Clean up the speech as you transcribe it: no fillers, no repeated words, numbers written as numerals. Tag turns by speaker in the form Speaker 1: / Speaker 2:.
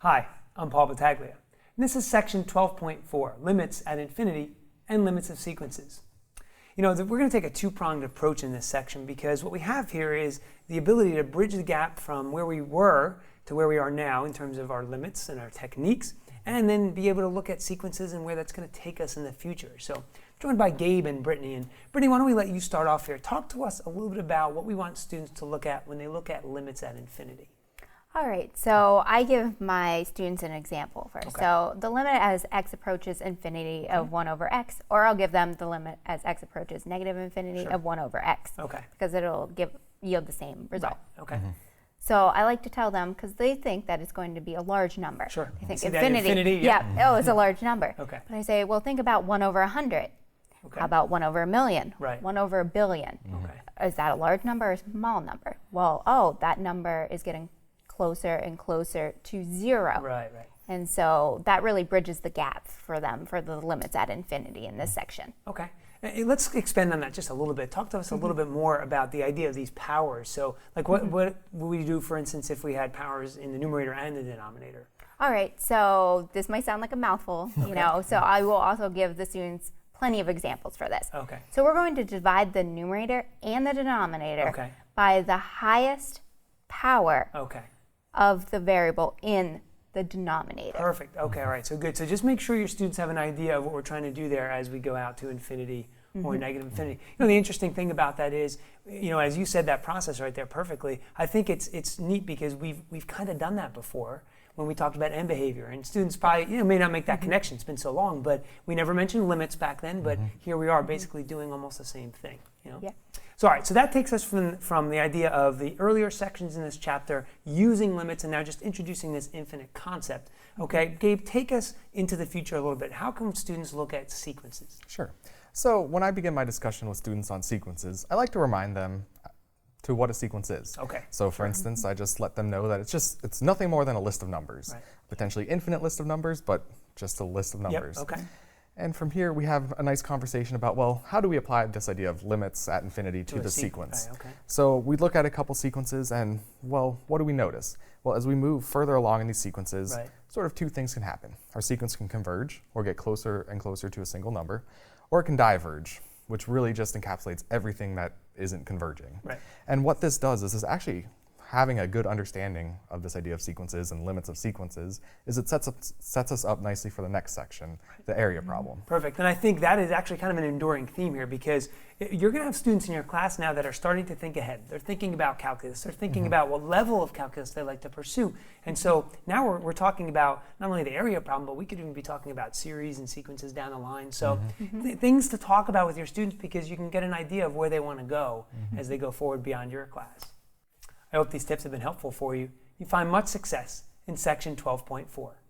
Speaker 1: Hi, I'm Paul Battaglia, and this is section 12.4, Limits at Infinity and Limits of Sequences. You know, we're going to take a two-pronged approach in this section because what we have here is the ability to bridge the gap from where we were to where we are now in terms of our limits and our techniques, and then be able to look at sequences and where that's going to take us in the future. So, joined by Gabe and Brittany. And Brittany, why don't we let you start off here? Talk to us a little bit about what we want students to look at when they look at limits at infinity.
Speaker 2: All right, so I give my students an example first.
Speaker 1: Okay.
Speaker 2: So the limit as x approaches infinity of 1 over x, or I'll give them the limit as x approaches negative infinity of 1 over x.
Speaker 1: Okay.
Speaker 2: Because it'll yield the same result.
Speaker 1: Right. Okay.
Speaker 2: So I like to tell them, because they think that it's going to be a large number.
Speaker 1: Sure.
Speaker 2: They think
Speaker 1: See that
Speaker 2: infinity. Oh, it's a large number.
Speaker 1: Okay.
Speaker 2: But I say, well, think about 1 over 100.
Speaker 1: Okay.
Speaker 2: How about 1 over a million?
Speaker 1: Right.
Speaker 2: 1 over a billion?
Speaker 1: Okay.
Speaker 2: Is that a large number or a small number? Well, that number is getting closer and closer to 0.
Speaker 1: Right.
Speaker 2: And so that really bridges the gap for them for the limits at infinity in this section.
Speaker 1: Okay. Let's expand on that just a little bit. Talk to us a little bit more about the idea of these powers. So, like, what would we do, for instance, if we had powers in the numerator and the denominator?
Speaker 2: All right. So this might sound like a mouthful, you know. So I will also give the students plenty of examples for this.
Speaker 1: Okay.
Speaker 2: So we're going to divide the numerator and the denominator by the highest power of the variable in the denominator.
Speaker 1: Perfect. Okay. All right. So good. So just make sure your students have an idea of what we're trying to do there as we go out to infinity or negative infinity. You know, the interesting thing about that is, you know, as you said that process right there perfectly, I think it's neat because we've kind of done that before when we talked about end behavior, and students probably may not make that connection. It's been so long, but we never mentioned limits back then. But here we are, basically doing almost the same thing. You know.
Speaker 2: Yeah.
Speaker 1: So, all right, so that takes us from the idea of the earlier sections in this chapter using limits and now just introducing this infinite concept. Okay, Gabe, take us into the future a little bit. How can students look at sequences?
Speaker 3: Sure. So when I begin my discussion with students on sequences, I like to remind them to what a sequence is.
Speaker 1: Okay.
Speaker 3: So for instance, I just let them know that it's nothing more than a list of numbers.
Speaker 1: Right.
Speaker 3: Potentially infinite list of numbers, but just a list of numbers.
Speaker 1: Yep. Okay.
Speaker 3: And from here, we have a nice conversation about, well, how do we apply this idea of limits at infinity to the sequence?
Speaker 1: Right, okay.
Speaker 3: So we look at a couple sequences and, well, what do we notice? Well, as we move further along in these sequences, sort of two things can happen. Our sequence can converge or get closer and closer to a single number, or it can diverge, which really just encapsulates everything that isn't converging.
Speaker 1: Right.
Speaker 3: And what this does is actually having a good understanding of this idea of sequences and limits of sequences is it sets us up nicely for the next section, the area problem.
Speaker 1: Perfect. And I think that is actually kind of an enduring theme here because you're going to have students in your class now that are starting to think ahead. They're thinking about calculus. They're thinking about what level of calculus they like to pursue. And so now we're talking about not only the area problem, but we could even be talking about series and sequences down the line. So things to talk about with your students because you can get an idea of where they want to go as they go forward beyond your class. I hope these tips have been helpful for you. You find much success in section 12.4.